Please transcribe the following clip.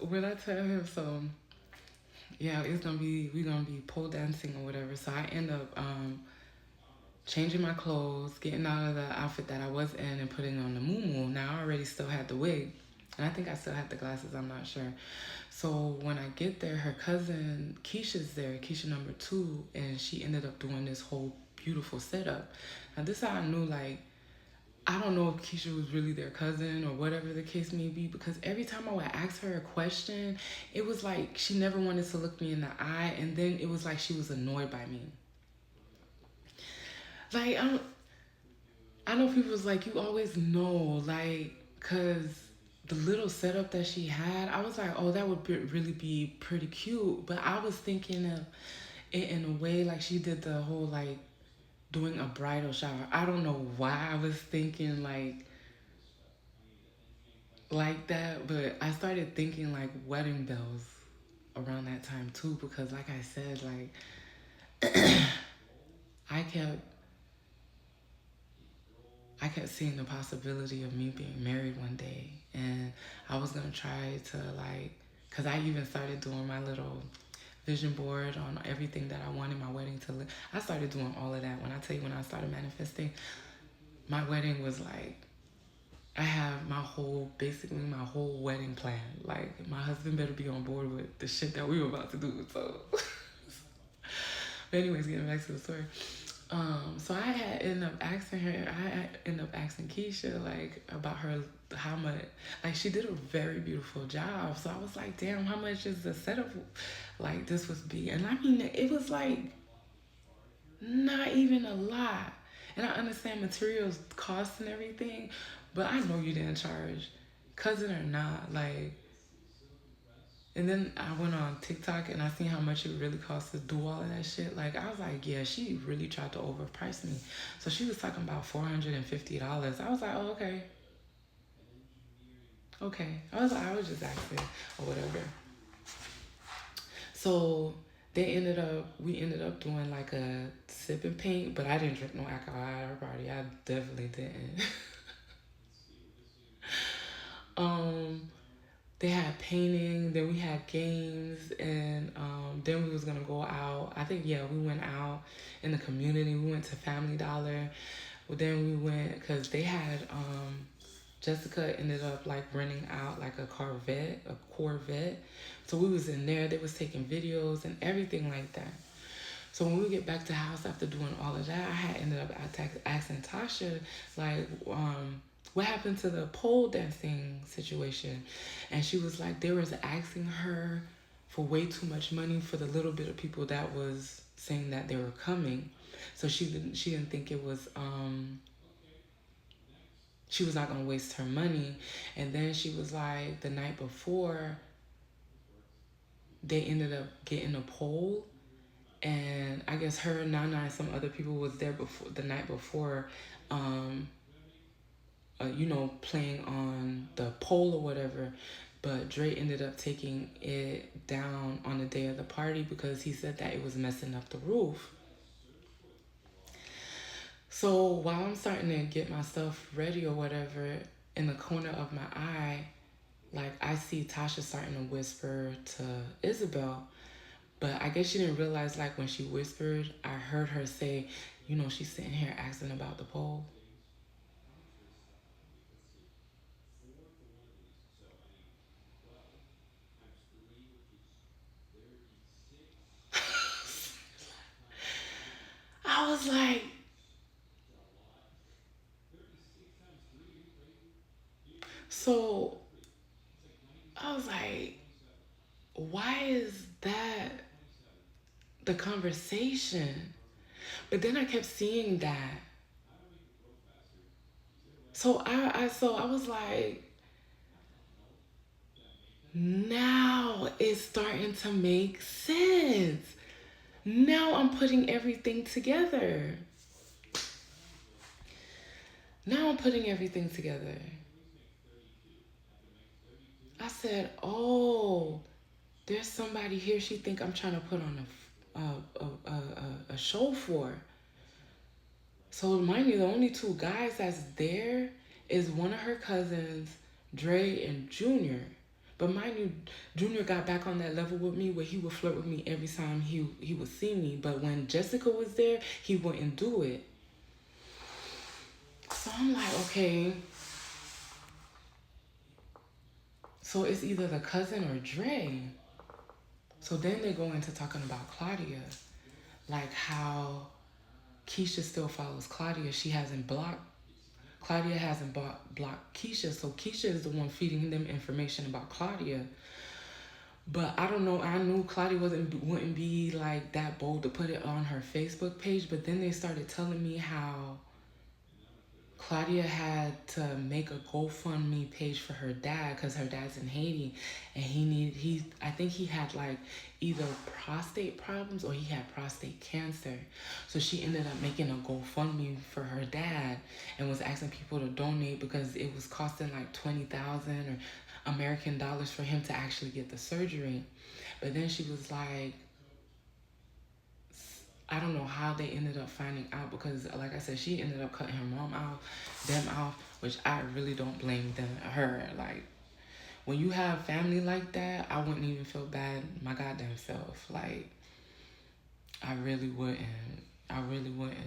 when I tell him, so yeah, we're gonna be pole dancing or whatever. So I end up changing my clothes, getting out of the outfit that I was in, and putting on the muumuu. Now I already still had the wig, and I think I still had the glasses. I'm not sure. So when I get there, her cousin Keisha's there, Keisha number two, and she ended up doing this whole beautiful setup. Now this is how I knew, like, I don't know if Keisha was really their cousin or whatever the case may be, because every time I would ask her a question, it was like she never wanted to look me in the eye, and then it was like she was annoyed by me. Like I know people was like, you always know, like, cause the little setup that she had, I was like, oh, that would really be pretty cute. But I was thinking of it in a way like she did the whole like doing a bridal shower. I don't know why I was thinking like that, but I started thinking like wedding bells around that time too, because like I said, like I kept I kept seeing the possibility of me being married one day, and I was gonna try to like, cause I even started doing my little vision board on everything that I wanted my wedding to look. I started doing all of that. When I tell you, when I started manifesting, my wedding was like, I have basically my whole wedding plan. Like my husband better be on board with the shit that we were about to do. So, but anyways, getting back to the story. So I had ended up asking her. I had ended up asking Keisha like about her, how much, like she did a very beautiful job. So I was like, damn, how much is the setup like this was be? And I mean, it was like not even a lot. And I understand materials cost and everything, but I know you didn't charge, cousin or not, like. And then I went on TikTok and I seen how much it really costs to do all of that shit. Like I was like, yeah, she really tried to overprice me. So she was talking about $450. I was like, oh, okay, okay. I was just asking or whatever. So we ended up doing like a sip and paint, but I didn't drink no alcohol at our party. I definitely didn't. um, they had painting, then we had games, and then we was gonna go out. I think, yeah, we went out in the community. We went to Family Dollar. Well, then we went because they had Jessica ended up like renting out like a Corvette. So we was in there. They was taking videos and everything like that. So when we get back to the house after doing all of that, I had ended up asking Tasha, like, what happened to the pole dancing situation? And she was like, they was asking her for way too much money for the little bit of people that was saying that they were coming. So she didn't think it was she was not gonna waste her money. And then she was like, the night before, they ended up getting a pole, and I guess her, Nana, and some other people was there before the night before, um, playing on the pole or whatever. But Dre ended up taking it down on the day of the party because he said that it was messing up the roof. So while I'm starting to get myself ready or whatever, in the corner of my eye, like I see Tasha starting to whisper to Isabel. But I guess she didn't realize, like, when she whispered, I heard her say, she's sitting here asking about the pole. I was like, so I was like, why is that the conversation? But then I kept seeing that. So I was like, now it's starting to make sense. Now I'm putting everything together. Now I'm putting everything together. I said, oh, there's somebody here she think I'm trying to put on a show for. So mind you, the only two guys that's there is one of her cousins, Dre and Junior. But mind you, Junior got back on that level with me where he would flirt with me every time he would see me. But when Jessica was there, he wouldn't do it. So I'm like, okay, so it's either the cousin or Dre. So then they go into talking about Claudia, like how Keisha still follows Claudia. She hasn't blocked. Claudia hasn't blocked Keisha, so Keisha is the one feeding them information about Claudia. But I don't know. I knew Claudia wouldn't be like that bold to put it on her Facebook page. But then they started telling me how Claudia had to make a GoFundMe page for her dad because her dad's in Haiti, and I think he had like either prostate problems or he had prostate cancer. So she ended up making a GoFundMe for her dad and was asking people to donate because it was costing like 20,000 or American dollars for him to actually get the surgery. But then she was like, I don't know how they ended up finding out because, like I said, she ended up cutting her mom out, them out, which I really don't blame her. Like, when you have family like that, I wouldn't even feel bad my goddamn self. Like, I really wouldn't. I really wouldn't.